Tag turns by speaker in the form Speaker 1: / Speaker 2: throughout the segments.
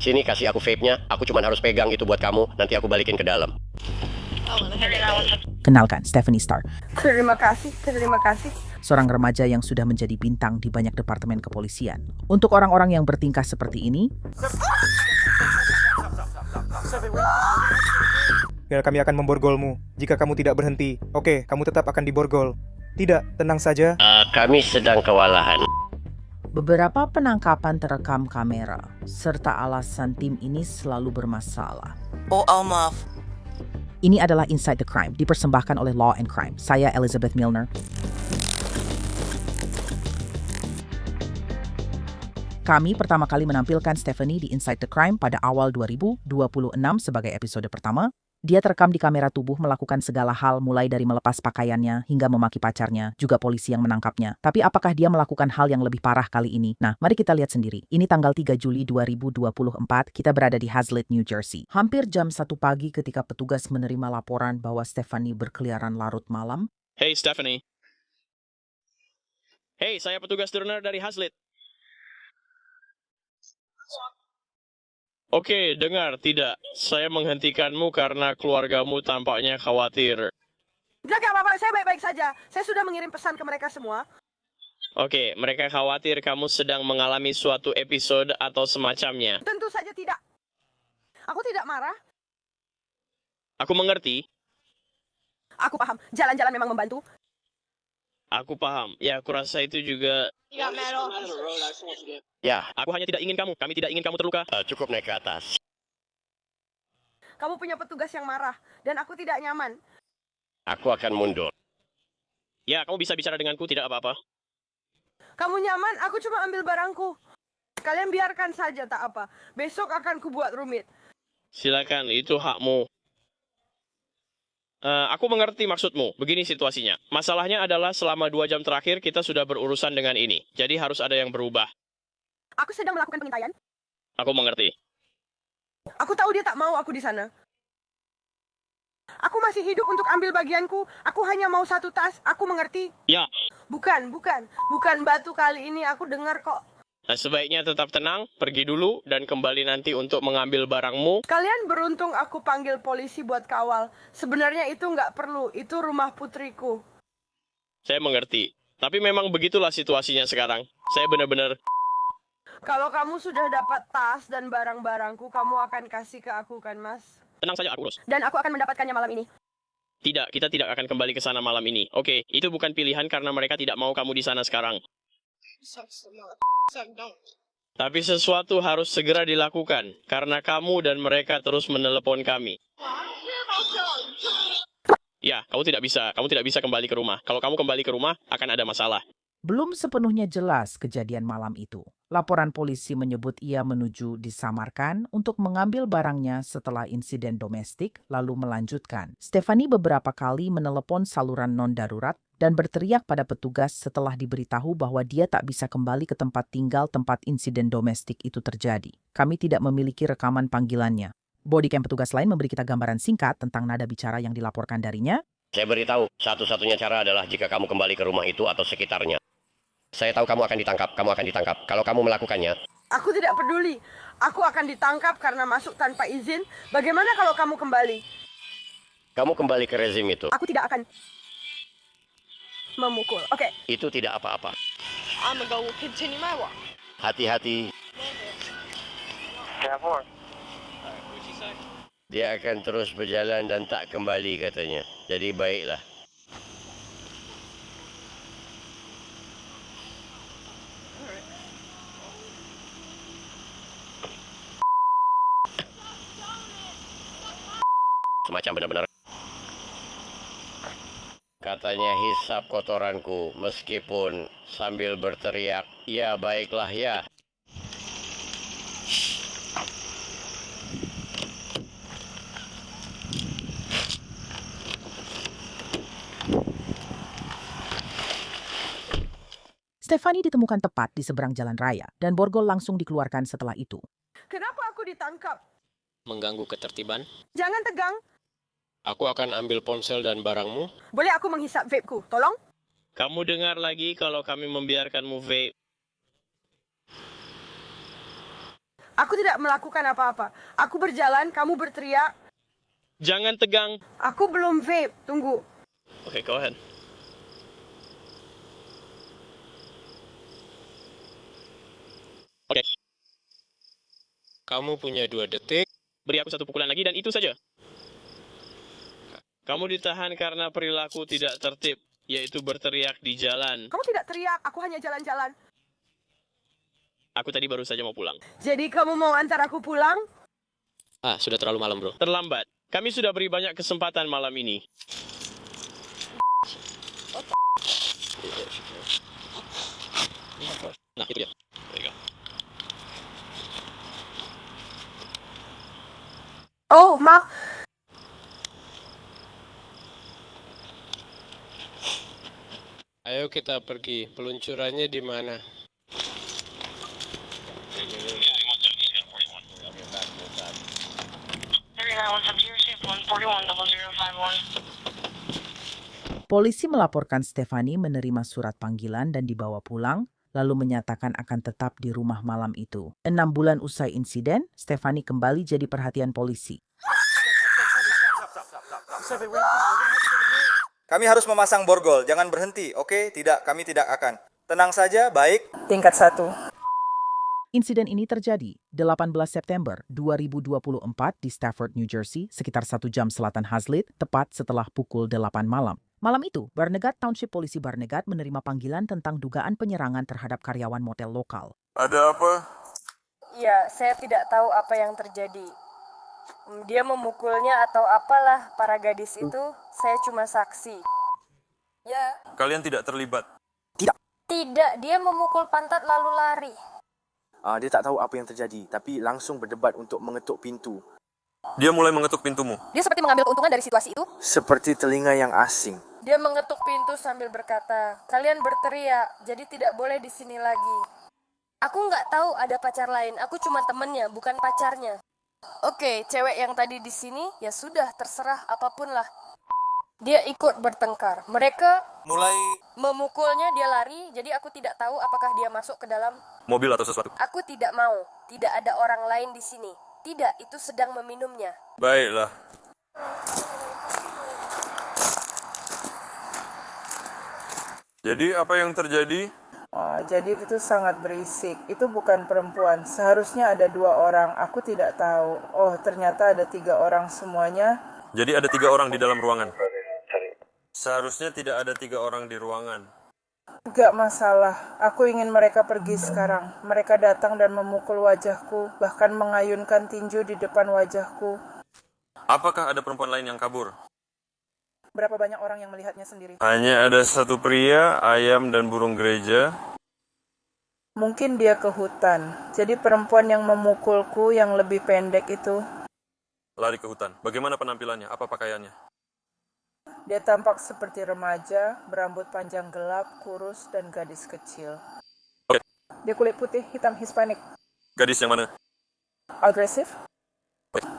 Speaker 1: Sini kasih aku vape-nya, aku cuma harus pegang itu buat kamu, nanti aku balikin ke dalam.
Speaker 2: Kenalkan, Stephanie Starr,
Speaker 3: Terima kasih.
Speaker 2: seorang remaja yang sudah menjadi bintang di banyak departemen kepolisian. Untuk orang-orang yang bertingkah seperti ini,
Speaker 4: Ya, kami akan memborgolmu jika kamu tidak berhenti. Oke, kamu tetap akan diborgol. Tidak, tenang saja.
Speaker 1: Kami sedang kewalahan.
Speaker 2: beberapa penangkapan terekam kamera, serta alasan tim ini selalu bermasalah.
Speaker 5: Oh, maaf.
Speaker 2: Ini adalah Inside the Crime, dipersembahkan oleh Law and Crime. Saya Elizabeth Milner. Kami pertama kali menampilkan Stephanie di Inside the Crime pada awal 2026 sebagai episode pertama. Dia terekam di kamera tubuh melakukan segala hal mulai dari melepas pakaiannya hingga memaki pacarnya, juga polisi yang menangkapnya. Tapi apakah dia melakukan hal yang lebih parah kali ini? Nah, mari kita lihat sendiri. Ini tanggal 3 Juli 2024, kita berada di Hazlitt, New Jersey. Hampir jam 1 pagi ketika petugas menerima laporan bahwa Stephanie berkeliaran larut malam.
Speaker 6: Hey, Stephanie. Hey, saya petugas Turner dari Hazlitt. Oke, dengar, tidak. Saya menghentikanmu karena keluargamu tampaknya khawatir.
Speaker 3: Enggak apa-apa, saya baik-baik saja. Saya sudah mengirim pesan ke mereka semua.
Speaker 6: Oke, mereka khawatir kamu sedang mengalami suatu episode atau semacamnya.
Speaker 3: Tentu saja tidak. Aku tidak marah.
Speaker 6: Aku mengerti.
Speaker 3: Aku paham, jalan-jalan memang membantu.
Speaker 6: Aku paham. Ya, aku rasa itu juga...
Speaker 1: Ya,
Speaker 6: Aku hanya tidak ingin kamu. Kami tidak ingin kamu terluka.
Speaker 1: cukup naik ke atas.
Speaker 3: Kamu punya petugas yang marah, dan aku tidak nyaman.
Speaker 1: Aku akan mundur.
Speaker 6: Ya, kamu bisa bicara denganku, tidak apa-apa.
Speaker 3: Kamu nyaman, aku cuma ambil barangku. Kalian biarkan saja, tak apa. Besok akan kubuat rumit.
Speaker 6: Silakan, itu hakmu. Aku mengerti maksudmu. Begini situasinya. Masalahnya adalah selama 2 jam terakhir kita sudah berurusan dengan ini. Jadi harus ada yang berubah.
Speaker 3: Aku sedang melakukan pengintaian.
Speaker 6: Aku mengerti.
Speaker 3: Aku tahu dia tak mau aku di sana. Aku masih hidup untuk ambil bagianku. Aku hanya mau 1 tas. Aku mengerti.
Speaker 6: Ya,
Speaker 3: Bukan batu kali ini. Aku dengar kok.
Speaker 6: sebaiknya tetap tenang, pergi dulu, dan kembali nanti untuk mengambil barangmu.
Speaker 3: Kalian beruntung aku panggil polisi buat kawal. Sebenarnya itu nggak perlu. Itu rumah putriku.
Speaker 6: Saya mengerti. Tapi memang begitulah situasinya sekarang. Saya benar-benar...
Speaker 3: Kalau kamu sudah dapat tas dan barang-barangku, kamu akan kasih ke aku kan, Mas?
Speaker 6: Tenang saja, aku urus.
Speaker 3: Dan aku akan mendapatkannya malam ini.
Speaker 6: Tidak, kita tidak akan kembali ke sana malam ini. Oke, itu bukan pilihan karena mereka tidak mau kamu di sana sekarang. Tapi sesuatu harus segera dilakukan, karena kamu dan mereka terus menelepon kami. Ya, kamu tidak bisa kembali ke rumah. Kalau kamu kembali ke rumah, akan ada masalah.
Speaker 2: Belum sepenuhnya jelas kejadian malam itu. Laporan polisi menyebut ia menuju disamarkan untuk mengambil barangnya setelah insiden domestik, lalu melanjutkan. Stephanie beberapa kali menelepon saluran non-darurat dan berteriak pada petugas setelah diberitahu bahwa dia tak bisa kembali ke tempat tinggal tempat insiden domestik itu terjadi. Kami tidak memiliki rekaman panggilannya. Bodycam petugas lain memberi kita gambaran singkat tentang nada bicara yang dilaporkan darinya.
Speaker 1: Saya beritahu, satu-satunya cara adalah jika kamu kembali ke rumah itu atau sekitarnya. Saya tahu kamu akan ditangkap. Kalau kamu melakukannya,
Speaker 3: Aku tidak peduli. Aku akan ditangkap karena masuk tanpa izin. Bagaimana kalau kamu kembali?
Speaker 1: kamu kembali ke rezim itu.
Speaker 3: Aku tidak akan memukul. Oke.
Speaker 1: Itu tidak apa-apa. Hati-hati. Dia akan terus berjalan dan tak kembali katanya. Jadi baiklah. Semacam benar-benar. Katanya hisap kotoranku meskipun sambil berteriak, ya baiklah ya.
Speaker 2: Stephanie ditemukan tepat di seberang jalan raya dan borgol langsung dikeluarkan setelah itu.
Speaker 3: Kenapa aku ditangkap?
Speaker 6: Mengganggu ketertiban?
Speaker 3: Jangan tegang.
Speaker 6: Aku akan ambil ponsel dan barangmu.
Speaker 3: Boleh aku menghisap vape-ku? Tolong.
Speaker 6: Kamu dengar lagi kalau kami membiarkanmu vape.
Speaker 3: Aku tidak melakukan apa-apa. Aku berjalan, kamu berteriak.
Speaker 6: Jangan tegang.
Speaker 3: Aku belum vape, tunggu.
Speaker 6: Oke, go ahead. Oke.
Speaker 5: Kamu punya 2 detik.
Speaker 6: Beri aku 1 pukulan lagi dan itu saja. Kamu ditahan karena perilaku tidak tertib, yaitu berteriak di jalan.
Speaker 3: Kamu tidak teriak, aku hanya jalan-jalan.
Speaker 6: Aku tadi baru saja mau pulang.
Speaker 3: Jadi kamu mau antar aku pulang?
Speaker 5: Sudah terlalu malam, bro.
Speaker 6: Terlambat. Kami sudah beri banyak kesempatan malam ini.
Speaker 5: Nah, itu ya. There you go.
Speaker 3: Oh, maaf.
Speaker 5: Ayo kita pergi. Peluncurannya di mana?
Speaker 2: Polisi melaporkan Stefani menerima surat panggilan dan dibawa pulang, lalu menyatakan akan tetap di rumah malam itu. 6 bulan usai insiden, Stefani kembali jadi perhatian polisi.
Speaker 4: Kami harus memasang borgol, jangan berhenti, oke? Tidak, kami tidak akan. Tenang saja, baik.
Speaker 3: Tingkat 1.
Speaker 2: Insiden ini terjadi 18 September 2024 di Stafford, New Jersey, sekitar 1 jam selatan Hazlitt, tepat setelah pukul 8 malam. Malam itu, Barnegat Township Polisi Barnegat menerima panggilan tentang dugaan penyerangan terhadap karyawan motel lokal.
Speaker 7: Ada apa?
Speaker 8: Ya, saya tidak tahu apa yang terjadi. Dia memukulnya atau apalah para gadis itu, saya cuma saksi. Ya.
Speaker 7: Kalian tidak terlibat?
Speaker 8: Tidak, dia memukul pantat lalu lari.
Speaker 9: Dia tak tahu apa yang terjadi, tapi langsung berdebat untuk mengetuk pintu.
Speaker 7: Dia mulai mengetuk pintumu.
Speaker 8: Dia seperti mengambil keuntungan dari situasi itu.
Speaker 9: Seperti telinga yang asing.
Speaker 8: Dia mengetuk pintu sambil berkata, "Kalian berteriak, jadi tidak boleh di sini lagi." Aku nggak tahu ada pacar lain, aku cuma temennya, bukan pacarnya. Oke, cewek yang tadi di sini, ya sudah, terserah apapun lah. Dia ikut bertengkar. Mereka
Speaker 7: Mulai
Speaker 8: memukulnya, dia lari, jadi aku tidak tahu apakah dia masuk ke dalam.
Speaker 7: mobil atau sesuatu.
Speaker 8: Aku tidak mau, tidak ada orang lain di sini. Tidak, itu sedang meminumnya.
Speaker 7: Baiklah. Jadi apa yang terjadi?
Speaker 3: Jadi itu sangat berisik. Itu bukan perempuan. Seharusnya ada 2 orang. Aku tidak tahu. Oh, ternyata ada 3 orang semuanya.
Speaker 7: Jadi ada 3 orang di dalam ruangan. Seharusnya tidak ada 3 orang di ruangan.
Speaker 3: Gak masalah. Aku ingin mereka pergi sekarang. Mereka datang dan memukul wajahku, bahkan mengayunkan tinju di depan wajahku.
Speaker 7: Apakah ada perempuan lain yang kabur?
Speaker 3: Berapa banyak orang yang melihatnya sendiri?
Speaker 7: Hanya ada 1 pria, ayam, dan burung gereja.
Speaker 3: Mungkin dia ke hutan. Jadi perempuan yang memukulku yang lebih pendek itu,
Speaker 7: Lari ke hutan. Bagaimana penampilannya? Apa pakaiannya?
Speaker 3: dia tampak seperti remaja, berambut panjang gelap, kurus, dan gadis kecil.
Speaker 7: Oke.
Speaker 3: Dia kulit putih, hitam Hispanik.
Speaker 7: Gadis yang mana?
Speaker 3: Agresif?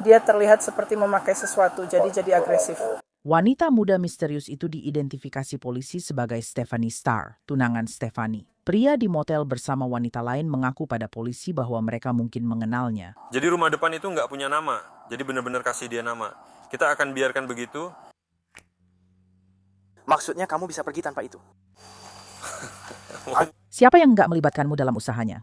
Speaker 3: Dia terlihat seperti memakai sesuatu, jadi agresif.
Speaker 2: Wanita muda misterius itu diidentifikasi polisi sebagai Stephanie Starr, tunangan Stefani. Pria di motel bersama wanita lain mengaku pada polisi bahwa mereka mungkin mengenalnya.
Speaker 7: Jadi rumah depan itu nggak punya nama. Jadi benar-benar kasih dia nama. Kita akan biarkan begitu.
Speaker 9: Maksudnya kamu bisa pergi tanpa itu?
Speaker 2: Siapa yang nggak melibatkanmu dalam usahanya?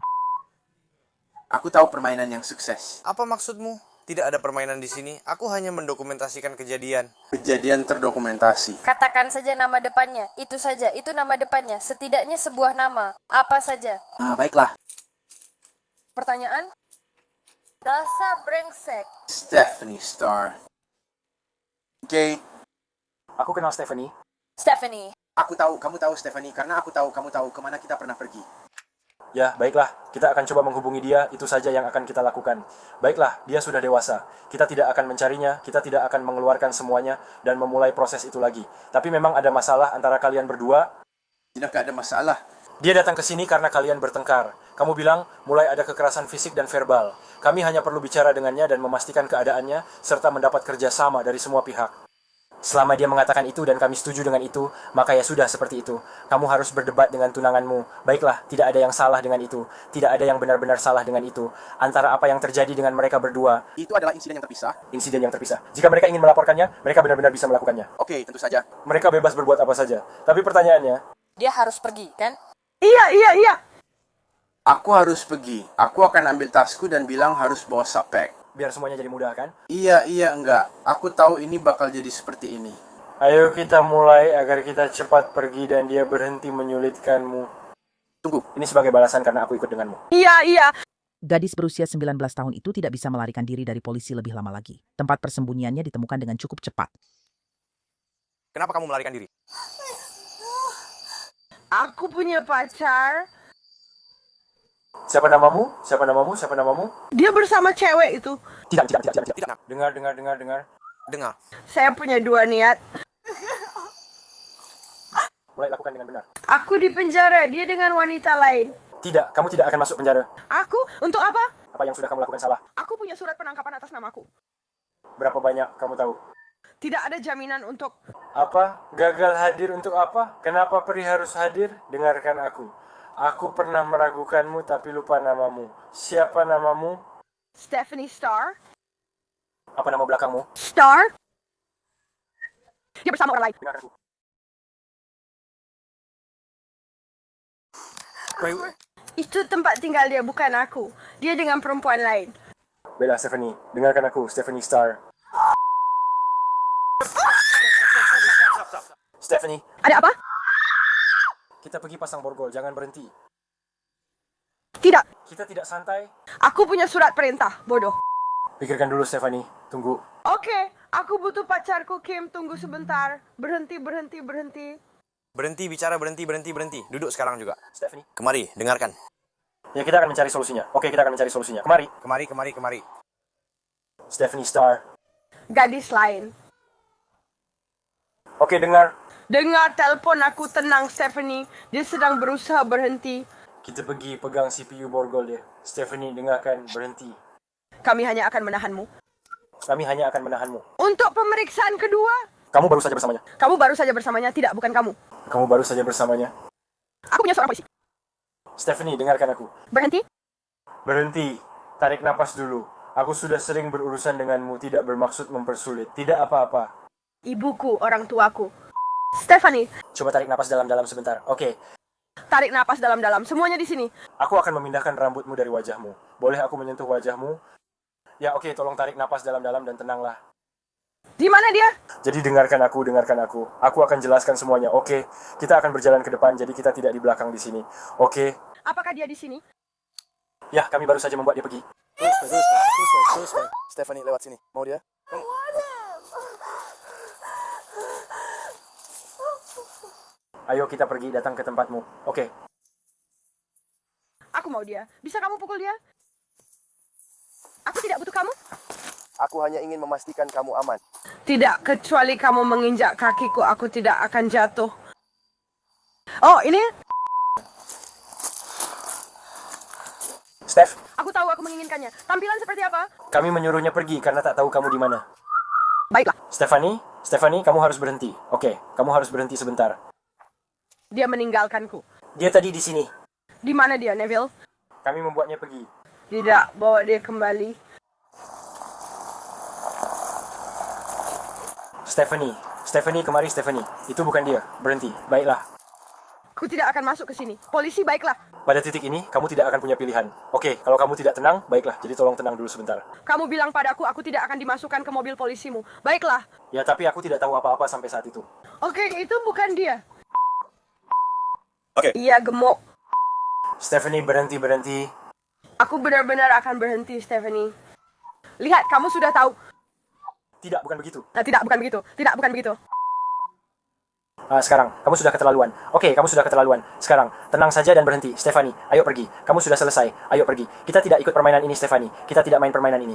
Speaker 9: Aku tahu permainan yang sukses.
Speaker 10: Apa maksudmu? Tidak ada permainan di sini. Aku hanya mendokumentasikan kejadian.
Speaker 9: Kejadian terdokumentasi.
Speaker 8: Katakan saja nama depannya, itu saja, itu nama depannya. Setidaknya sebuah nama, apa saja.
Speaker 9: Baiklah.
Speaker 8: Pertanyaan? Dasar brengsek.
Speaker 9: Stephanie Starr. Oke.
Speaker 4: Aku kenal Stephanie.
Speaker 8: Stephanie.
Speaker 9: Aku tahu, kamu tahu Stephanie, karena aku tahu, kamu tahu kemana kita pernah pergi.
Speaker 11: Ya, baiklah. Kita akan coba menghubungi dia, itu saja yang akan kita lakukan. Baiklah, dia sudah dewasa. Kita tidak akan mencarinya, kita tidak akan mengeluarkan semuanya, dan memulai proses itu lagi. Tapi memang ada masalah antara kalian berdua.
Speaker 9: Tidak ada masalah.
Speaker 11: Dia datang ke sini karena kalian bertengkar. Kamu bilang, mulai ada kekerasan fisik dan verbal. Kami hanya perlu bicara dengannya dan memastikan keadaannya, serta mendapat kerjasama dari semua pihak. Selama dia mengatakan itu dan kami setuju dengan itu, maka ya sudah seperti itu. Kamu harus berdebat dengan tunanganmu. Baiklah, tidak ada yang salah dengan itu. Tidak ada yang benar-benar salah dengan itu. Antara apa yang terjadi dengan mereka berdua,
Speaker 9: Itu adalah insiden yang terpisah.
Speaker 11: insiden yang terpisah. Jika mereka ingin melaporkannya, mereka benar-benar bisa melakukannya.
Speaker 9: Oke, tentu saja.
Speaker 11: Mereka bebas berbuat apa saja. Tapi pertanyaannya,
Speaker 8: Dia harus pergi, kan?
Speaker 3: Iya.
Speaker 12: Aku harus pergi. Aku akan ambil tasku dan bilang harus bawa sapek.
Speaker 11: biar semuanya jadi mudah kan?
Speaker 12: Iya, enggak. Aku tahu ini bakal jadi seperti ini.
Speaker 11: Ayo kita mulai agar kita cepat pergi dan dia berhenti menyulitkanmu.
Speaker 9: Tunggu.
Speaker 11: Ini sebagai balasan karena aku ikut denganmu.
Speaker 3: Iya.
Speaker 2: Gadis berusia 19 tahun itu tidak bisa melarikan diri dari polisi lebih lama lagi. Tempat persembunyiannya ditemukan dengan cukup cepat.
Speaker 9: Kenapa kamu melarikan diri?
Speaker 3: Aku punya pacar.
Speaker 11: Siapa namamu? Siapa namamu? Siapa namamu?
Speaker 3: Dia bersama cewek itu.
Speaker 11: Tidak.
Speaker 9: Tidak.
Speaker 11: Dengar.
Speaker 9: Dengar.
Speaker 3: Saya punya dua niat.
Speaker 11: Mulai lakukan dengan benar.
Speaker 3: Aku di penjara, dia dengan wanita lain.
Speaker 11: Tidak, kamu tidak akan masuk penjara.
Speaker 3: Aku? Untuk apa?
Speaker 11: Apa yang sudah kamu lakukan salah?
Speaker 3: Aku punya surat penangkapan atas namaku.
Speaker 11: Berapa banyak kamu tahu?
Speaker 3: Tidak ada jaminan untuk...
Speaker 11: Apa? Gagal hadir untuk apa? Kenapa Peri harus hadir? Dengarkan aku. Aku pernah meragukanmu tapi lupa namamu. Siapa namamu?
Speaker 3: Stephanie Starr.
Speaker 11: Apa nama belakangmu?
Speaker 3: Starr? Dia bersama orang lain.
Speaker 11: Dengarkan aku.
Speaker 3: Itu tempat tinggal dia, bukan aku. Dia dengan perempuan lain.
Speaker 11: Bella Stephanie, dengarkan aku, Stephanie Starr. Stephanie,
Speaker 3: Ada apa?
Speaker 11: kita pergi pasang borgol, jangan berhenti.
Speaker 3: Tidak.
Speaker 11: Kita tidak santai.
Speaker 3: Aku punya surat perintah, bodoh.
Speaker 11: Pikirkan dulu Stephanie, tunggu.
Speaker 3: Oke, aku butuh pacarku, Kim. Tunggu sebentar. Berhenti.
Speaker 9: Berhenti bicara, berhenti. Duduk sekarang juga.
Speaker 11: Stephanie.
Speaker 9: Kemari, dengarkan.
Speaker 11: Ya kita akan mencari solusinya. Oke, kita akan mencari solusinya. Kemari.
Speaker 9: Kemari.
Speaker 11: Stephanie Starr.
Speaker 3: Gadis lain.
Speaker 11: Oke, dengar.
Speaker 3: Dengar telepon aku, tenang Stephanie. Dia sedang berusaha berhenti.
Speaker 11: Kita pergi pegang CPU borgol dia. Stephanie, dengarkan, berhenti.
Speaker 3: Kami hanya akan menahanmu.
Speaker 11: Kami hanya akan menahanmu.
Speaker 3: Untuk pemeriksaan kedua.
Speaker 11: Kamu baru saja bersamanya.
Speaker 3: Kamu baru saja bersamanya, tidak, bukan kamu.
Speaker 11: Kamu baru saja bersamanya.
Speaker 3: Aku punya seorang polisi.
Speaker 11: Stephanie, dengarkan aku.
Speaker 3: Berhenti.
Speaker 11: Berhenti. Tarik napas dulu. Aku sudah sering berurusan denganmu, tidak bermaksud mempersulit. Tidak apa-apa.
Speaker 3: Ibuku, orang tuaku. Stephanie,
Speaker 11: Coba tarik napas dalam-dalam sebentar. Oke.
Speaker 3: tarik napas dalam-dalam. Semuanya di sini.
Speaker 11: Aku akan memindahkan rambutmu dari wajahmu. Boleh aku menyentuh wajahmu? Ya oke, tolong tarik napas dalam-dalam dan tenanglah.
Speaker 3: Di mana dia?
Speaker 11: Jadi dengarkan aku. Aku akan jelaskan semuanya. Oke, kita akan berjalan ke depan, jadi kita tidak di belakang di sini. Oke.
Speaker 3: Apakah dia di sini?
Speaker 11: Ya, kami baru saja membuat dia pergi.
Speaker 9: Terus, Stephanie lewat sini. Mau dia?
Speaker 11: Ayo kita pergi, datang ke tempatmu. Oke.
Speaker 3: Aku mau dia. Bisa kamu pukul dia? Aku tidak butuh kamu.
Speaker 9: Aku hanya ingin memastikan kamu aman.
Speaker 3: Tidak, kecuali kamu menginjak kakiku, aku tidak akan jatuh. Oh, ini?
Speaker 11: Steph,
Speaker 3: Aku tahu aku menginginkannya. Tampilan seperti apa?
Speaker 11: kami menyuruhnya pergi karena tak tahu kamu di mana.
Speaker 3: Baiklah.
Speaker 11: Stephanie, kamu harus berhenti. Oke, kamu harus berhenti sebentar.
Speaker 3: Dia meninggalkanku.
Speaker 11: Dia tadi di sini.
Speaker 3: Di mana dia, Neville?
Speaker 11: Kami membuatnya pergi.
Speaker 3: Tidak, bawa dia kembali.
Speaker 11: Stephanie, kemari Stephanie. Itu bukan dia. Berhenti. Baiklah.
Speaker 3: Aku tidak akan masuk ke sini. Polisi, baiklah.
Speaker 11: Pada titik ini, kamu tidak akan punya pilihan. Oke, kalau kamu tidak tenang, baiklah. Jadi tolong tenang dulu sebentar.
Speaker 3: Kamu bilang padaku, aku tidak akan dimasukkan ke mobil polisimu. Baiklah.
Speaker 11: Ya, tapi aku tidak tahu apa-apa sampai saat itu.
Speaker 3: Oke, itu bukan dia.
Speaker 9: Oke.
Speaker 3: Iya, gemuk.
Speaker 11: Stephanie, berhenti.
Speaker 3: Aku benar-benar akan berhenti, Stephanie. Lihat, kamu sudah tahu.
Speaker 11: Tidak, bukan begitu.
Speaker 3: Tidak, bukan begitu.
Speaker 11: Sekarang, kamu sudah keterlaluan. Oke, kamu sudah keterlaluan. Sekarang, tenang saja dan berhenti. Stephanie, ayo pergi. Kamu sudah selesai. Ayo pergi. Kita tidak ikut permainan ini, Stephanie. Kita tidak main permainan ini.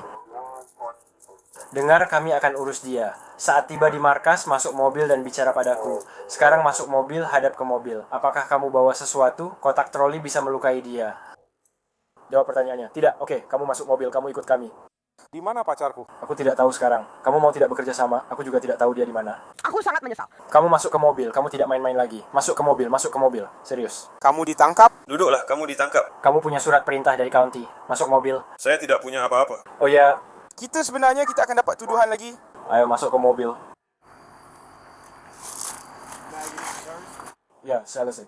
Speaker 11: Dengar, kami akan urus dia. Saat tiba di markas, masuk mobil dan bicara padaku. Sekarang masuk mobil, hadap ke mobil. Apakah kamu bawa sesuatu? Kotak troli bisa melukai dia. Jawab pertanyaannya. Tidak, oke. Kamu masuk mobil, kamu ikut kami.
Speaker 4: Di mana pacarku?
Speaker 11: Aku tidak tahu sekarang. Kamu mau tidak bekerja sama? Aku juga tidak tahu dia di mana.
Speaker 3: Aku sangat menyesal.
Speaker 11: Kamu masuk ke mobil. Kamu tidak main-main lagi. Masuk ke mobil. Masuk ke mobil. Serius.
Speaker 7: Kamu ditangkap? Duduklah, kamu ditangkap.
Speaker 11: Kamu punya surat perintah dari county. Masuk mobil.
Speaker 7: Saya tidak punya apa-apa.
Speaker 11: Oh ya,
Speaker 12: Kita sebenarnya kita akan dapat tuduhan lagi.
Speaker 11: ayo masuk ke mobil. Ya, selesai.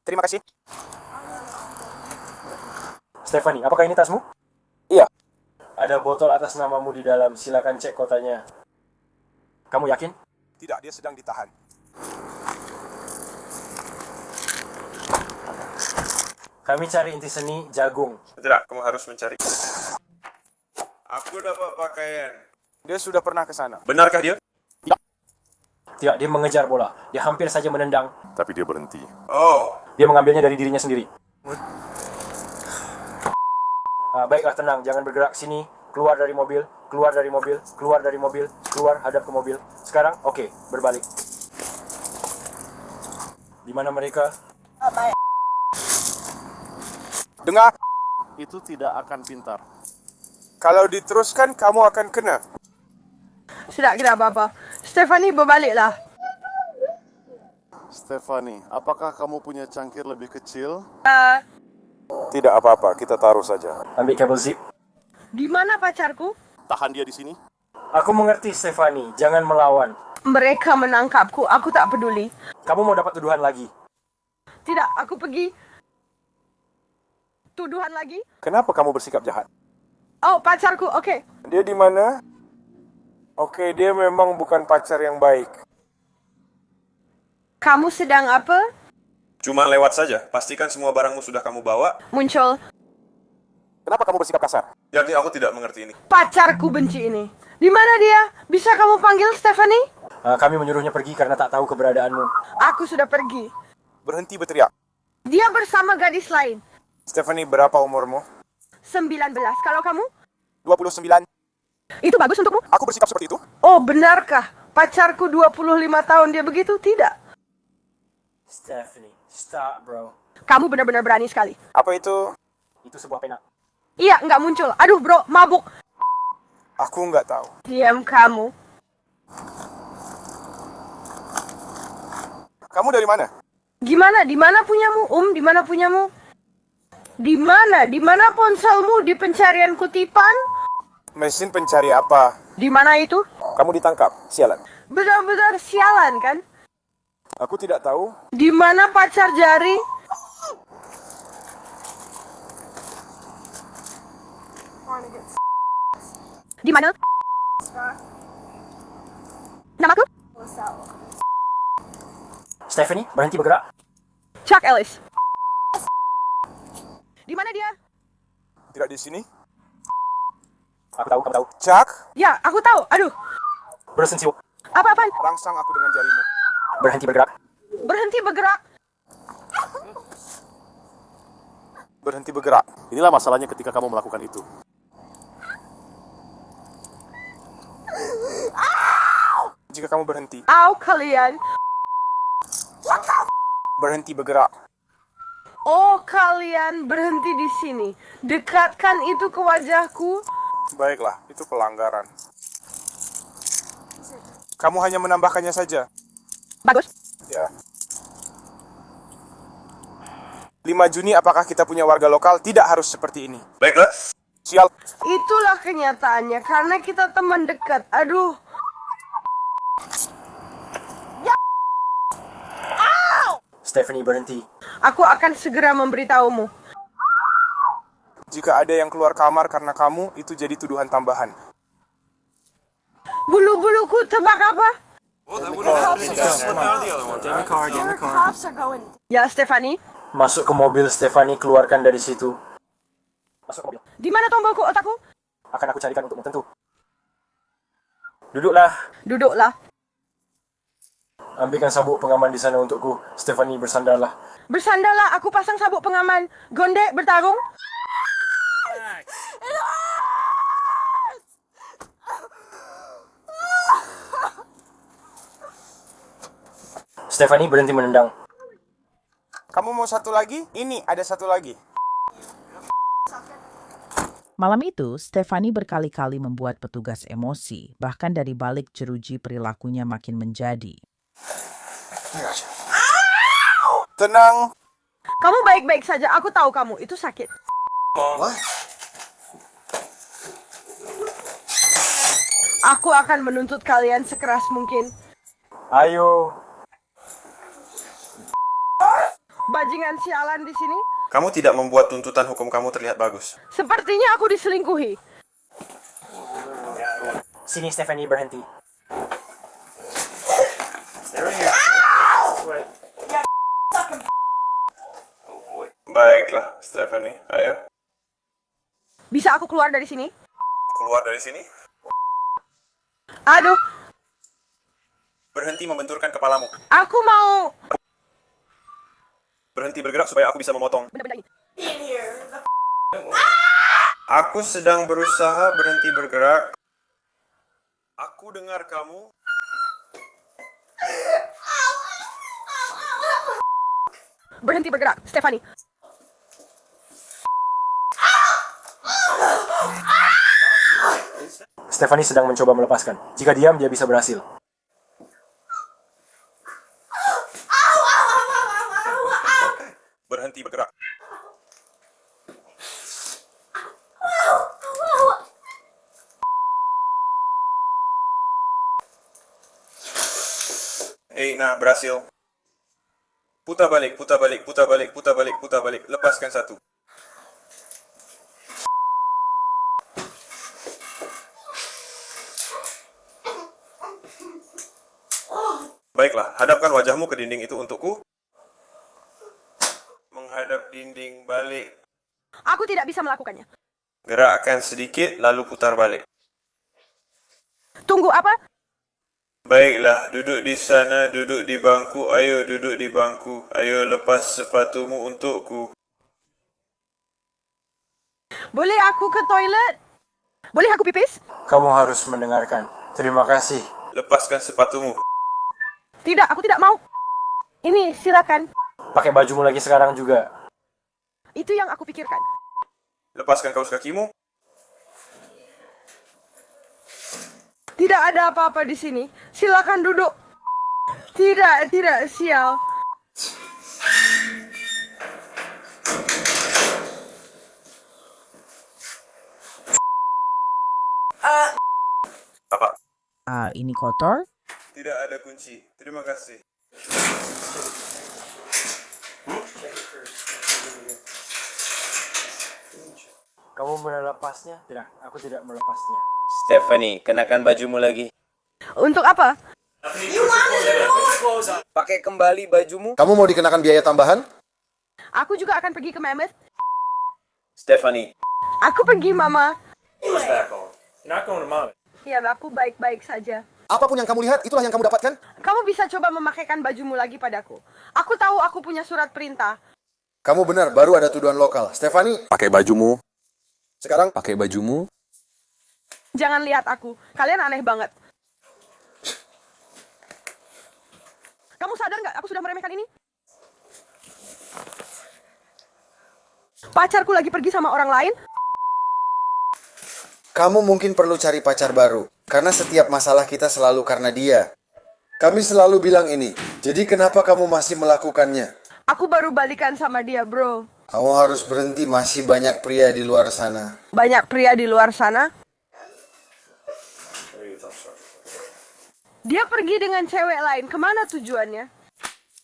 Speaker 12: Terima kasih.
Speaker 11: Stephanie, apakah ini tasmu?
Speaker 12: Iya.
Speaker 11: Ada botol atas namamu di dalam. Silakan cek kotanya. Kamu yakin?
Speaker 12: Tidak, dia sedang ditahan.
Speaker 11: Kami cari inti seni jagung.
Speaker 7: Tidak, kamu harus mencari. Aku dapat pakaian.
Speaker 12: Dia sudah pernah ke sana.
Speaker 7: Benarkah dia?
Speaker 11: Tidak, dia mengejar bola. Dia hampir saja menendang.
Speaker 13: Tapi dia berhenti.
Speaker 7: Oh,
Speaker 11: Dia mengambilnya dari dirinya sendiri. Baiklah, tenang. Jangan bergerak. Sini. Keluar dari mobil. Keluar dari mobil. Keluar dari mobil. Keluar, hadap ke mobil. Sekarang, oke. Berbalik. Di mana mereka?
Speaker 12: Dengar,
Speaker 13: Itu tidak akan pintar.
Speaker 12: kalau diteruskan kamu akan kena.
Speaker 3: Sudah, tidak apa-apa. Stephanie, berbaliklah.
Speaker 13: Stephanie, apakah kamu punya cangkir lebih kecil?
Speaker 4: Tidak apa-apa, kita taruh saja.
Speaker 11: Ambil kabel zip.
Speaker 3: Di mana pacarku?
Speaker 13: Tahan dia di sini.
Speaker 11: Aku mengerti, Stephanie. Jangan melawan.
Speaker 3: Mereka menangkapku, aku tak peduli.
Speaker 11: Kamu mau dapat tuduhan lagi?
Speaker 3: Tidak, aku pergi. Tuduhan lagi?
Speaker 4: Kenapa kamu bersikap jahat?
Speaker 3: Oh, pacarku, oke.
Speaker 4: Dia di mana? Oke, dia memang bukan pacar yang baik.
Speaker 3: Kamu sedang apa?
Speaker 7: cuma lewat saja. Pastikan semua barangmu sudah kamu bawa.
Speaker 3: Muncul.
Speaker 4: Kenapa kamu bersikap kasar?
Speaker 7: Jadi aku tidak mengerti ini.
Speaker 3: Pacarku benci ini. Di mana dia? Bisa kamu panggil Stephanie?
Speaker 11: Kami menyuruhnya pergi karena tak tahu keberadaanmu.
Speaker 3: Aku sudah pergi.
Speaker 12: Berhenti berteriak.
Speaker 3: Dia bersama gadis lain.
Speaker 12: Stephanie, berapa umurmu?
Speaker 3: 19. Kalau kamu?
Speaker 12: 29.
Speaker 3: Itu bagus untukmu?
Speaker 12: Aku bersikap seperti itu?
Speaker 3: Oh, benarkah? Pacarku 25 tahun dia begitu? Tidak.
Speaker 11: Stephanie, stop bro.
Speaker 3: Kamu benar-benar berani sekali.
Speaker 12: Apa itu?
Speaker 11: Itu sebuah pena.
Speaker 3: Iya, nggak muncul. Aduh bro, mabuk.
Speaker 12: Aku nggak tahu.
Speaker 3: Diam kamu.
Speaker 12: Kamu dari mana?
Speaker 3: Gimana? Di mana punyamu? Di mana punyamu? Di mana? Di mana ponselmu? Di pencarian kutipan?
Speaker 12: Mesin pencari apa?
Speaker 3: Di mana itu?
Speaker 12: Kamu ditangkap, sialan.
Speaker 3: Benar-benar sialan kan?
Speaker 12: Aku tidak tahu.
Speaker 3: Di mana pacar jari? Di mana? Namaku?
Speaker 11: Stephanie, berhenti bergerak.
Speaker 3: Chuck Ellis. Di mana dia?
Speaker 12: Tidak di sini.
Speaker 11: Aku tahu, kamu tahu.
Speaker 12: Chuck,
Speaker 3: Ya, aku tahu. Aduh,
Speaker 11: Bersensi.
Speaker 3: apa-apaan?
Speaker 12: rangsang aku dengan jarimu.
Speaker 11: Berhenti bergerak.
Speaker 3: Berhenti bergerak.
Speaker 12: Berhenti bergerak.
Speaker 13: Inilah masalahnya ketika kamu melakukan itu.
Speaker 12: Jika kamu berhenti.
Speaker 3: Au, kalian.
Speaker 12: Berhenti bergerak.
Speaker 3: Oh, kalian berhenti di sini. Dekatkan itu ke wajahku.
Speaker 12: Baiklah, itu pelanggaran. Kamu hanya menambahkannya saja.
Speaker 3: Bagus.
Speaker 12: Ya. 5 Juni apakah kita punya warga lokal? Tidak harus seperti ini.
Speaker 7: Baiklah.
Speaker 12: Sial.
Speaker 3: Itulah kenyataannya, karena kita teman dekat. Aduh.
Speaker 11: Stephanie, berhenti.
Speaker 3: Aku akan segera memberitahumu.
Speaker 12: Jika ada yang keluar kamar karena kamu, itu jadi tuduhan tambahan.
Speaker 3: Bulu-buluku tebak apa? Ya, Stephanie.
Speaker 11: Masuk ke mobil, Stephanie. Keluarkan dari situ. Masuk ke mobil.
Speaker 3: Di mana tombolku, otakku?
Speaker 11: Akan aku carikan untukmu, tentu. Duduklah.
Speaker 3: Duduklah.
Speaker 11: Ambilkan sabuk pengaman di sana untukku. Stephanie, bersandarlah.
Speaker 3: Bersandarlah, aku pasang sabuk pengaman. Gondek, bertarung.
Speaker 11: Stephanie, berhenti menendang.
Speaker 12: Kamu mau satu lagi? Ini, ada satu lagi.
Speaker 2: Malam itu, Stephanie berkali-kali membuat petugas emosi, bahkan dari balik jeruji perilakunya makin menjadi.
Speaker 12: Tenang.
Speaker 3: Kamu baik-baik saja, aku tahu kamu itu sakit. Aku akan menuntut kalian sekeras mungkin.
Speaker 11: Ayo.
Speaker 3: Bajingan sialan di sini.
Speaker 7: Kamu tidak membuat tuntutan hukum kamu terlihat bagus.
Speaker 3: Sepertinya aku diselingkuhi.
Speaker 11: Sini Stephanie, berhenti.
Speaker 7: Baiklah, Stephanie. Ayo.
Speaker 3: Bisa aku keluar dari sini?
Speaker 7: Keluar dari sini.
Speaker 3: Aduh,
Speaker 7: Berhenti membenturkan kepalamu.
Speaker 3: aku mau...
Speaker 7: Berhenti bergerak supaya aku bisa memotong.
Speaker 3: Benda-benda ini.
Speaker 7: Aku sedang berusaha berhenti bergerak. Aku dengar kamu.
Speaker 3: Berhenti bergerak, Stephanie.
Speaker 11: Stephanie sedang mencoba melepaskan. Jika diam, dia bisa berhasil.
Speaker 7: Berhenti bergerak. Nah, berhasil. Putar balik, putar balik, putar balik, putar balik, putar balik. Lepaskan satu. Baiklah, hadapkan wajahmu ke dinding itu untukku. Menghadap dinding balik.
Speaker 3: Aku tidak bisa melakukannya.
Speaker 7: Gerakkan sedikit, lalu putar balik.
Speaker 3: Tunggu, apa?
Speaker 7: Baiklah, duduk di sana, duduk di bangku. Ayo, duduk di bangku. Ayo, lepas sepatumu untukku.
Speaker 3: Boleh aku ke toilet? Boleh aku pipis?
Speaker 11: Kamu harus mendengarkan. Terima kasih.
Speaker 7: Lepaskan sepatumu.
Speaker 3: Tidak, aku tidak mau. Ini, silakan.
Speaker 11: Pakai bajumu lagi sekarang juga.
Speaker 3: Itu yang aku pikirkan.
Speaker 7: Lepaskan kaos kakimu.
Speaker 3: Tidak ada apa-apa di sini. Silakan duduk. Tidak, sial.
Speaker 7: Apa?
Speaker 2: Ini kotor?
Speaker 7: Tidak ada kunci. Terima kasih.
Speaker 11: Kamu melepasnya? Tidak, aku tidak melepasnya.
Speaker 10: Stephanie, kenakan bajumu lagi.
Speaker 3: Untuk apa?
Speaker 10: Pakai kembali bajumu.
Speaker 12: Kamu mau dikenakan biaya tambahan?
Speaker 3: Aku juga akan pergi ke Mammoth.
Speaker 10: Stephanie.
Speaker 3: Aku pergi, Mama.
Speaker 11: Not going to mom.
Speaker 3: Ya, aku baik-baik saja.
Speaker 12: Apapun yang kamu lihat, itulah yang kamu dapatkan.
Speaker 3: Kamu bisa coba memakaikan bajumu lagi padaku. Aku tahu aku punya surat perintah.
Speaker 12: Kamu benar, baru ada tuduhan lokal. Stephanie,
Speaker 13: Pakai bajumu.
Speaker 12: sekarang
Speaker 13: Pakai bajumu.
Speaker 3: Jangan lihat aku. Kalian aneh banget. Kamu sadar nggak aku sudah meremehkan ini? Pacarku lagi pergi sama orang lain?
Speaker 12: kamu mungkin perlu cari pacar baru. Karena setiap masalah kita selalu karena dia. Kami selalu bilang ini. Jadi kenapa kamu masih melakukannya?
Speaker 3: Aku baru balikan sama dia, bro.
Speaker 12: Kamu harus berhenti, masih banyak pria di luar sana.
Speaker 3: Banyak pria di luar sana? Dia pergi dengan cewek lain. Kemana tujuannya?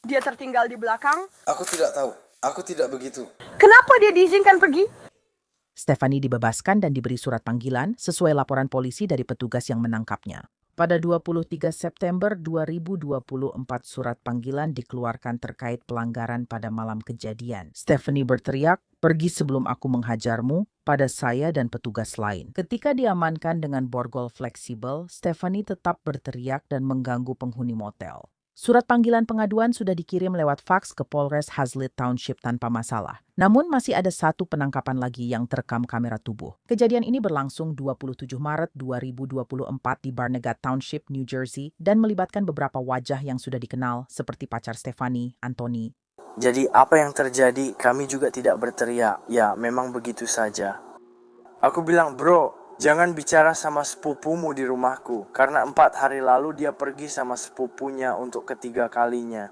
Speaker 3: Dia tertinggal di belakang?
Speaker 12: Aku tidak tahu. Aku tidak begitu.
Speaker 3: Kenapa dia diizinkan pergi?
Speaker 2: Stephanie dibebaskan dan diberi surat panggilan sesuai laporan polisi dari petugas yang menangkapnya. Pada 23 September 2024 surat panggilan dikeluarkan terkait pelanggaran pada malam kejadian. Stephanie berteriak, "Pergi sebelum aku menghajarmu," pada saya dan petugas lain. Ketika diamankan dengan borgol fleksibel, Stephanie tetap berteriak dan mengganggu penghuni motel. Surat panggilan pengaduan sudah dikirim lewat faks ke Polres Hazlitt Township tanpa masalah. Namun masih ada satu penangkapan lagi yang terekam kamera tubuh. Kejadian ini berlangsung 27 Maret 2024 di Barnegat Township, New Jersey, dan melibatkan beberapa wajah yang sudah dikenal seperti pacar Stephanie, Anthony.
Speaker 9: Jadi apa yang terjadi? Kami juga tidak berteriak. Ya, memang begitu saja. Aku bilang, bro, jangan bicara sama sepupumu di rumahku. Karena 4 hari lalu dia pergi sama sepupunya untuk ketiga kalinya.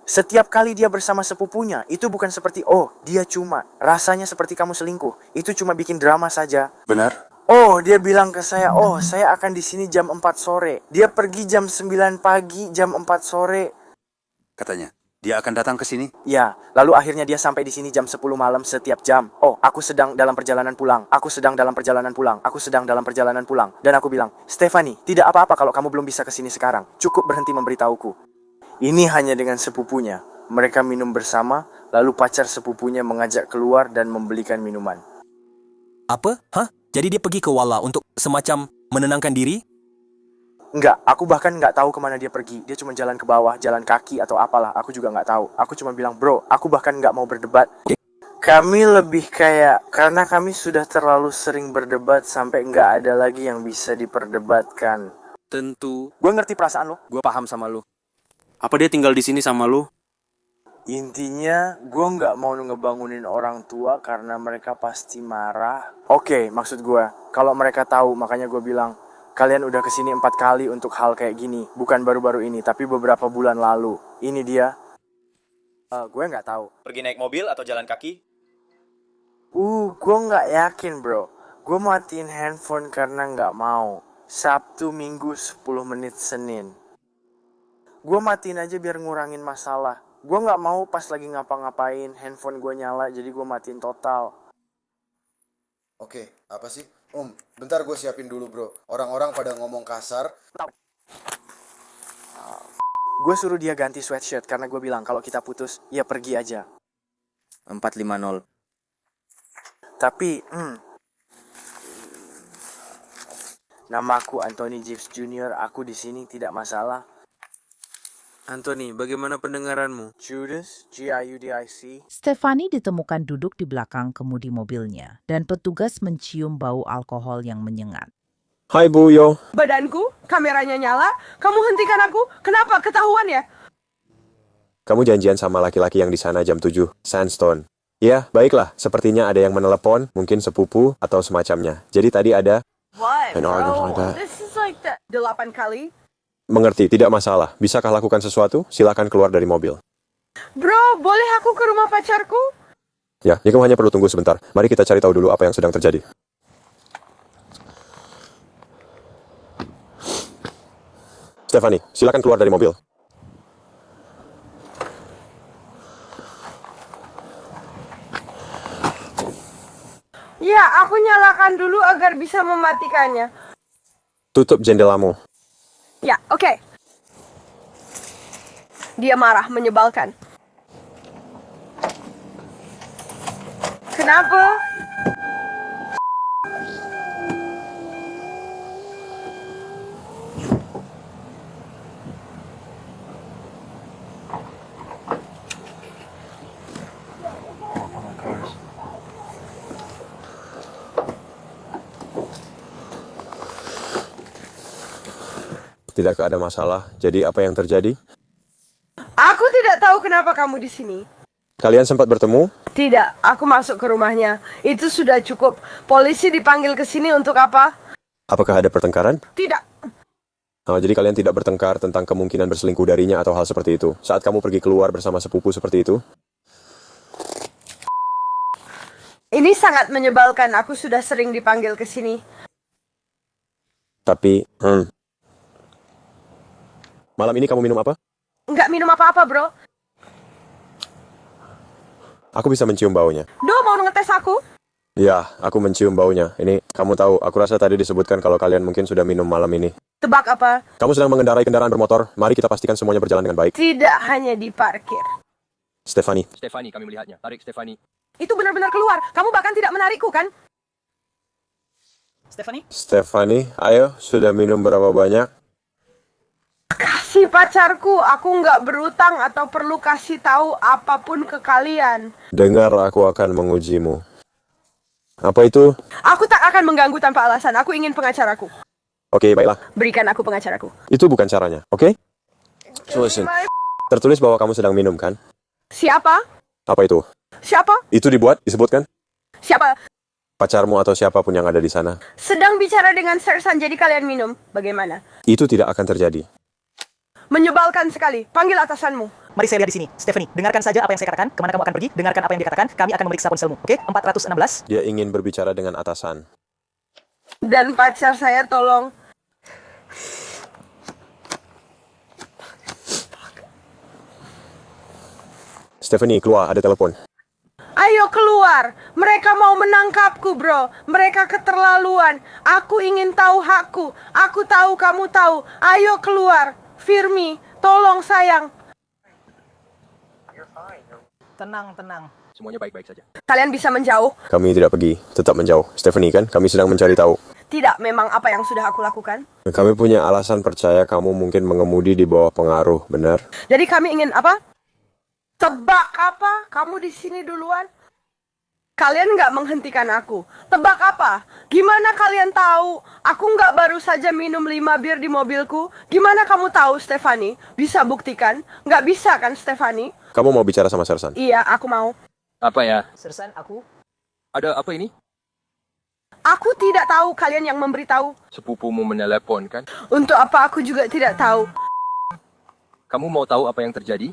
Speaker 9: Setiap kali dia bersama sepupunya, itu bukan seperti, oh, dia cuma. Rasanya seperti kamu selingkuh. Itu cuma bikin drama saja.
Speaker 13: Benar?
Speaker 9: Oh, dia bilang ke saya, oh, saya akan di sini jam 4 sore. Dia pergi jam 9 pagi, jam 4 sore.
Speaker 14: Katanya, dia akan datang ke sini?
Speaker 9: Ya, lalu akhirnya dia sampai di sini jam 10 malam setiap jam. Oh, aku sedang dalam perjalanan pulang. Aku sedang dalam perjalanan pulang. Aku sedang dalam perjalanan pulang. Dan aku bilang, Stephanie, tidak apa-apa kalau kamu belum bisa ke sini sekarang. Cukup berhenti memberitahuku. Ini hanya dengan sepupunya. Mereka minum bersama, lalu pacar sepupunya mengajak keluar dan membelikan minuman.
Speaker 15: Apa? Hah? Jadi dia pergi ke Walla untuk semacam menenangkan diri?
Speaker 9: Enggak, aku bahkan nggak tahu kemana dia pergi. Dia cuma jalan ke bawah, jalan kaki atau apalah. Aku juga nggak tahu. Aku cuma bilang, bro, aku bahkan nggak mau berdebat. Kami lebih kayak, karena kami sudah terlalu sering berdebat sampai nggak ada lagi yang bisa diperdebatkan.
Speaker 15: Tentu.
Speaker 9: Gue ngerti perasaan lo.
Speaker 15: Gue paham sama lo.
Speaker 10: Apa dia tinggal di sini sama lu?
Speaker 9: Intinya, gue nggak mau ngebangunin orang tua karena mereka pasti marah. Oke, maksud gue, kalau mereka tahu, makanya gue bilang, kalian udah kesini 4 kali untuk hal kayak gini. Bukan baru-baru ini, tapi beberapa bulan lalu. Ini dia. Gue nggak tahu.
Speaker 15: Pergi naik mobil atau jalan kaki?
Speaker 9: Gue nggak yakin, bro. Gue matiin handphone karena nggak mau. Sabtu, Minggu, 10 menit Senin. Gue matiin aja biar ngurangin masalah. Gue nggak mau pas lagi ngapa-ngapain, handphone gue nyala, jadi gue matiin total.
Speaker 12: Oke, apa sih? Bentar gue siapin dulu bro. Orang-orang pada ngomong kasar.
Speaker 9: Gue suruh dia ganti sweatshirt karena gue bilang kalau kita putus, ya pergi aja.
Speaker 15: 450.
Speaker 9: Tapi, namaku Anthony Gibbs Jr. Aku di sini tidak masalah.
Speaker 10: Anthony, bagaimana pendengaranmu?
Speaker 9: Judas, G-I-U-D-I-C.
Speaker 2: Stephanie ditemukan duduk di belakang kemudi mobilnya dan petugas mencium bau alkohol yang menyengat.
Speaker 16: Hai Bu Yo.
Speaker 3: Badanku, kameranya nyala, kamu hentikan aku. Kenapa? Ketahuan ya?
Speaker 16: Kamu janjian sama laki-laki yang di sana jam 7, Sandstone. Ya, baiklah. Sepertinya ada yang menelepon, mungkin sepupu atau semacamnya. Jadi tadi ada...
Speaker 3: What,
Speaker 16: an argument
Speaker 3: bro?
Speaker 16: like that.
Speaker 3: This is like that. 8 kali.
Speaker 16: Mengerti, tidak masalah. Bisakah lakukan sesuatu? Silakan keluar dari mobil.
Speaker 3: Bro, boleh aku ke rumah pacarku?
Speaker 16: Ya, kamu hanya perlu tunggu sebentar. Mari kita cari tahu dulu apa yang sedang terjadi. Stephanie, silakan keluar dari mobil.
Speaker 3: Ya, aku nyalakan dulu agar bisa mematikannya.
Speaker 16: Tutup jendelamu.
Speaker 3: Ya, oke. Dia marah, menyebalkan. Kenapa?
Speaker 16: Tidak ada masalah. Jadi apa yang terjadi?
Speaker 3: Aku tidak tahu kenapa kamu di sini.
Speaker 16: Kalian sempat bertemu?
Speaker 3: Tidak, aku masuk ke rumahnya. Itu sudah cukup. Polisi dipanggil ke sini untuk apa?
Speaker 16: Apakah ada pertengkaran?
Speaker 3: Tidak.
Speaker 16: Oh, jadi kalian tidak bertengkar tentang kemungkinan berselingkuh darinya atau hal seperti itu. Saat kamu pergi keluar bersama sepupu seperti itu?
Speaker 3: Ini sangat menyebalkan. Aku sudah sering dipanggil ke sini.
Speaker 16: Tapi, malam ini kamu minum apa?
Speaker 3: Nggak minum apa-apa, bro.
Speaker 16: Aku bisa mencium baunya.
Speaker 3: Do, mau ngetes aku?
Speaker 16: Ya, aku mencium baunya. Ini, kamu tahu, aku rasa tadi disebutkan kalau kalian mungkin sudah minum malam ini.
Speaker 3: Tebak apa?
Speaker 16: Kamu sedang mengendarai kendaraan bermotor. Mari kita pastikan semuanya berjalan dengan baik.
Speaker 3: Tidak hanya di parkir.
Speaker 16: Stephanie.
Speaker 15: Stephanie, kami melihatnya. Tarik, Stephanie.
Speaker 3: Itu benar-benar keluar. Kamu bahkan tidak menarikku, kan?
Speaker 2: Stephanie?
Speaker 16: Stephanie, ayo, sudah minum berapa banyak?
Speaker 3: Kasih pacarku, aku nggak berutang atau perlu kasih tahu apapun ke kalian.
Speaker 16: Dengar, aku akan mengujimu. Apa itu?
Speaker 3: Aku tak akan mengganggu tanpa alasan. Aku ingin pengacaraku.
Speaker 16: Oke, baiklah.
Speaker 3: Berikan aku pengacaraku.
Speaker 16: Itu bukan caranya, oke? Listen. Tertulis bahwa kamu sedang minum, kan?
Speaker 3: Siapa?
Speaker 16: Apa itu?
Speaker 3: Siapa?
Speaker 16: Itu disebutkan?
Speaker 3: Siapa?
Speaker 16: pacarmu atau siapapun yang ada di sana.
Speaker 3: Sedang bicara dengan Sersan, jadi kalian minum. Bagaimana?
Speaker 16: Itu tidak akan terjadi.
Speaker 3: Menyebalkan sekali. Panggil atasanmu.
Speaker 17: Mari saya lihat di sini. Stephanie, dengarkan saja apa yang saya katakan. Kemana kamu akan pergi? Dengarkan apa yang dikatakan. Kami akan memeriksa ponselmu. Oke? 416.
Speaker 16: Dia ingin berbicara dengan atasan.
Speaker 3: Dan pacar saya tolong.
Speaker 16: Stephanie, keluar, ada telepon.
Speaker 3: Ayo keluar. Mereka mau menangkapku, bro. Mereka keterlaluan. Aku ingin tahu hakku. Aku tahu kamu tahu. Ayo keluar. Firmi, tolong sayang.
Speaker 17: Tenang, tenang.
Speaker 11: Semuanya baik-baik saja.
Speaker 3: Kalian bisa menjauh?
Speaker 16: Kami tidak pergi, tetap menjauh. Stephanie kan, kami sedang mencari tahu.
Speaker 3: Tidak, memang apa yang sudah aku lakukan.
Speaker 16: Kami punya alasan percaya kamu mungkin mengemudi di bawah pengaruh, benar?
Speaker 3: Jadi kami ingin apa? Tebak apa? Kamu di sini duluan? Kalian nggak menghentikan aku. Tebak apa? Gimana kalian tahu? Aku nggak baru saja minum 5 bir di mobilku. Gimana kamu tahu, Stephanie? Bisa buktikan? Nggak bisa kan, Stephanie?
Speaker 16: Kamu mau bicara sama Sersan?
Speaker 3: Iya, aku mau.
Speaker 11: Apa ya?
Speaker 17: Sersan, aku.
Speaker 11: Ada apa ini?
Speaker 3: Aku tidak tahu, kalian yang memberitahu.
Speaker 11: Sepupumu menelepon kan?
Speaker 3: Untuk apa aku juga tidak tahu.
Speaker 11: Kamu mau tahu apa yang terjadi?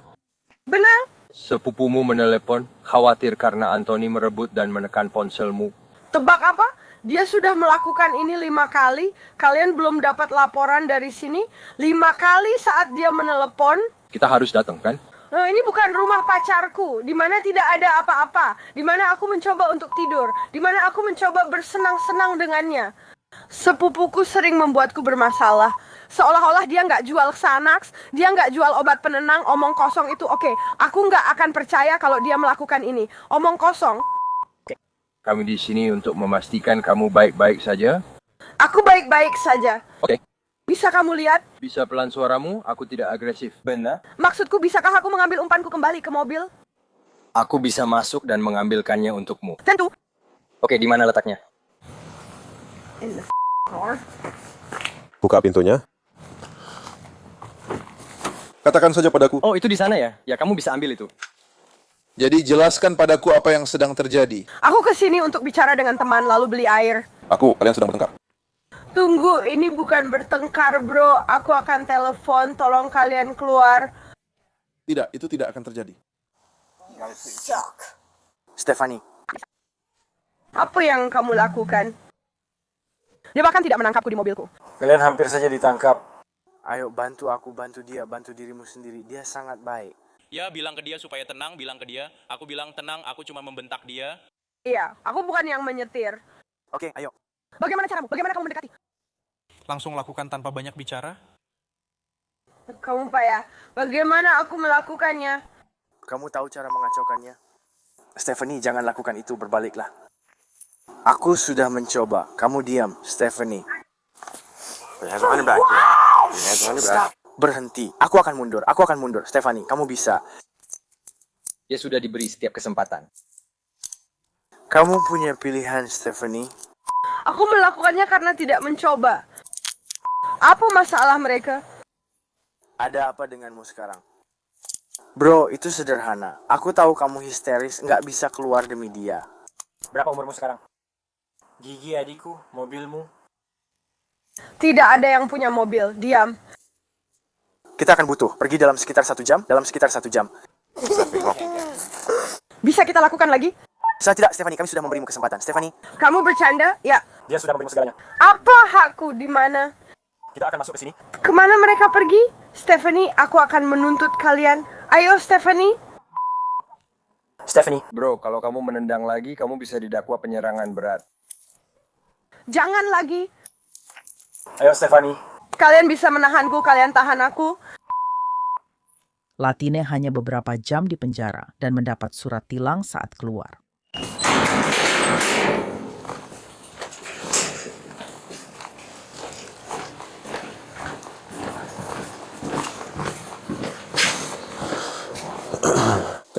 Speaker 3: Benar?
Speaker 11: Sepupumu menelepon, khawatir karena Anthony merebut dan menekan ponselmu.
Speaker 3: Tebak apa? Dia sudah melakukan ini 5 kali. Kalian belum dapat laporan dari sini. 5 kali saat dia menelepon.
Speaker 11: Kita harus datang kan?
Speaker 3: Nah, ini bukan rumah pacarku, di mana tidak ada apa-apa, di mana aku mencoba untuk tidur, di mana aku mencoba bersenang-senang dengannya. Sepupuku sering membuatku bermasalah. Seolah-olah dia nggak jual Xanax, dia nggak jual obat penenang, omong kosong itu oke. Aku nggak akan percaya kalau dia melakukan ini. Omong kosong.
Speaker 11: Kami di sini untuk memastikan kamu baik-baik saja.
Speaker 3: Aku baik-baik saja.
Speaker 11: Oke.
Speaker 3: Bisa kamu lihat?
Speaker 11: Bisa pelan suaramu, aku tidak agresif. Benar.
Speaker 3: Maksudku, bisakah aku mengambil umpanku kembali ke mobil?
Speaker 11: Aku bisa masuk dan mengambilkannya untukmu.
Speaker 3: Tentu.
Speaker 11: Oke, di mana letaknya?
Speaker 3: In the car.
Speaker 16: Buka pintunya.
Speaker 18: Katakan saja padaku.
Speaker 11: Oh, itu di sana ya? Ya, kamu bisa ambil itu.
Speaker 18: Jadi jelaskan padaku apa yang sedang terjadi.
Speaker 3: Aku kesini untuk bicara dengan teman lalu beli air.
Speaker 18: Kalian sedang bertengkar.
Speaker 3: Tunggu, ini bukan bertengkar, bro. Aku akan telepon, tolong kalian keluar.
Speaker 18: Tidak, itu tidak akan terjadi.
Speaker 9: Stephanie.
Speaker 3: Apa yang kamu lakukan? Dia bahkan tidak menangkapku di mobilku.
Speaker 11: Kalian hampir saja ditangkap.
Speaker 9: Ayo bantu aku, bantu dia, bantu dirimu sendiri. Dia sangat baik.
Speaker 6: Ya, bilang ke dia supaya tenang, bilang ke dia. Aku bilang tenang, aku cuma membentak dia.
Speaker 3: Iya, aku bukan yang menyetir.
Speaker 9: Oke, ayo.
Speaker 3: Bagaimana caramu? Bagaimana kamu mendekati?
Speaker 4: Langsung lakukan tanpa banyak bicara.
Speaker 3: Kamu payah. Bagaimana aku melakukannya?
Speaker 9: Kamu tahu cara mengacaukannya? Stephanie, jangan lakukan itu, berbaliklah. Aku sudah mencoba. Kamu diam, Stephanie. Stop. Berhenti. Aku akan mundur. Aku akan mundur. Stephanie, kamu bisa.
Speaker 11: Dia sudah diberi setiap kesempatan.
Speaker 9: Kamu punya pilihan, Stephanie.
Speaker 3: Aku melakukannya karena tidak mencoba. Apa masalah mereka?
Speaker 9: Ada apa denganmu sekarang? Bro, itu sederhana. Aku tahu kamu histeris, nggak bisa keluar demi dia.
Speaker 11: Berapa umurmu sekarang? Gigi adikku, mobilmu.
Speaker 3: Tidak ada yang punya mobil. Diam.
Speaker 9: Kita akan butuh. Pergi dalam sekitar 1 jam. Dalam sekitar 1 jam.
Speaker 3: Bisa kita lakukan lagi?
Speaker 9: Saya tidak, Stephanie. Kami sudah memberimu kesempatan. Stephanie.
Speaker 3: Kamu bercanda? Ya.
Speaker 11: Dia sudah memberimu segalanya.
Speaker 3: Apa hakku di mana?
Speaker 11: Kita akan masuk ke sini.
Speaker 3: Kemana mereka pergi? Stephanie, aku akan menuntut kalian. Ayo, Stephanie.
Speaker 11: Stephanie. Bro, kalau kamu menendang lagi, kamu bisa didakwa penyerangan berat.
Speaker 3: Jangan lagi.
Speaker 11: Ayo, Stephanie.
Speaker 3: Kalian bisa menahanku, kalian tahan aku.
Speaker 2: Latine hanya beberapa jam di penjara dan mendapat surat tilang saat keluar.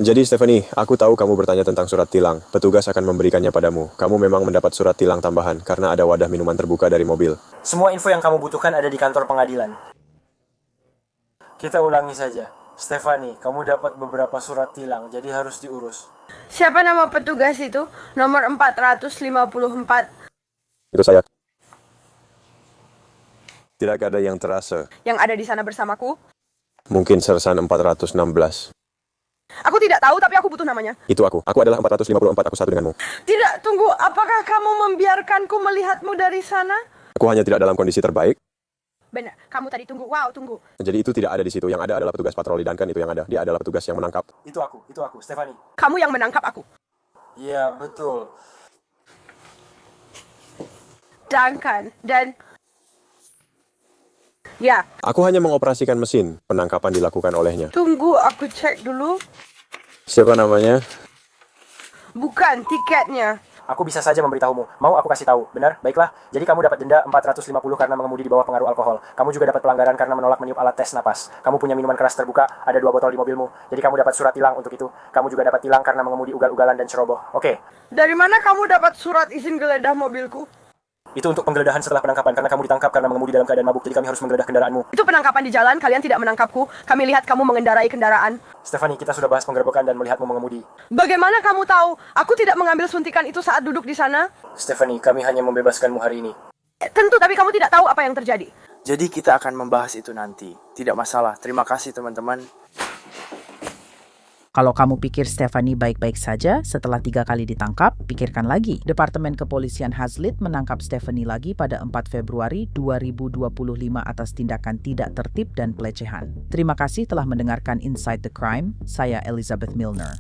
Speaker 16: Jadi Stephanie, aku tahu kamu bertanya tentang surat tilang. Petugas akan memberikannya padamu. Kamu memang mendapat surat tilang tambahan karena ada wadah minuman terbuka dari mobil.
Speaker 17: Semua info yang kamu butuhkan ada di kantor pengadilan.
Speaker 11: Kita ulangi saja. Stephanie, kamu dapat beberapa surat tilang, jadi harus diurus.
Speaker 3: Siapa nama petugas itu? Nomor 454
Speaker 16: Itu saya. Tidak ada yang terasa.
Speaker 3: yang ada di sana bersamaku.
Speaker 16: Mungkin Sersan 416.
Speaker 3: Aku tidak tahu, tapi aku butuh namanya.
Speaker 16: Itu aku. Aku adalah 454, aku satu denganmu.
Speaker 3: Tidak, tunggu. Apakah kamu membiarkanku melihatmu dari sana?
Speaker 16: Aku hanya tidak dalam kondisi terbaik.
Speaker 3: Benar, kamu tadi tunggu. Wow, tunggu.
Speaker 16: Jadi itu tidak ada di situ. Yang ada adalah petugas patroli Duncan itu yang ada. Dia adalah petugas yang menangkap.
Speaker 11: Itu aku, Stephanie.
Speaker 3: Kamu yang menangkap aku.
Speaker 11: Iya, betul.
Speaker 3: Duncan, dan... Ya,
Speaker 16: Aku hanya mengoperasikan mesin. Penangkapan dilakukan olehnya.
Speaker 3: tunggu, aku cek dulu.
Speaker 16: Siapa namanya?
Speaker 3: Bukan, tiketnya.
Speaker 11: Aku bisa saja memberitahumu. Mau aku kasih tahu, benar? Baiklah. Jadi kamu dapat denda 450 karena mengemudi di bawah pengaruh alkohol. Kamu juga dapat pelanggaran karena menolak meniup alat tes napas. Kamu punya minuman keras terbuka, ada 2 botol di mobilmu. Jadi kamu dapat surat tilang untuk itu. Kamu juga dapat tilang karena mengemudi ugal-ugalan dan ceroboh. Oke.
Speaker 3: Dari mana kamu dapat surat izin geledah mobilku?
Speaker 11: Itu untuk penggeledahan setelah penangkapan karena kamu ditangkap karena mengemudi dalam keadaan mabuk. Jadi kami harus menggeledah kendaraanmu.
Speaker 3: Itu penangkapan di jalan, kalian tidak menangkapku. Kami lihat kamu mengendarai kendaraan.
Speaker 11: Stephanie, kita sudah bahas penggerebekan dan melihatmu mengemudi.
Speaker 3: Bagaimana kamu tahu? Aku tidak mengambil suntikan itu saat duduk di sana.
Speaker 11: Stephanie, kami hanya membebaskanmu hari ini.
Speaker 3: Tentu, tapi kamu tidak tahu apa yang terjadi.
Speaker 9: Jadi kita akan membahas itu nanti. Tidak masalah. Terima kasih teman-teman.
Speaker 2: Kalau kamu pikir Stephanie baik-baik saja setelah 3 kali ditangkap, pikirkan lagi. Departemen Kepolisian Hazlitt menangkap Stephanie lagi pada 4 Februari 2025 atas tindakan tidak tertib dan pelecehan. Terima kasih telah mendengarkan Inside the Crime. Saya Elizabeth Milner.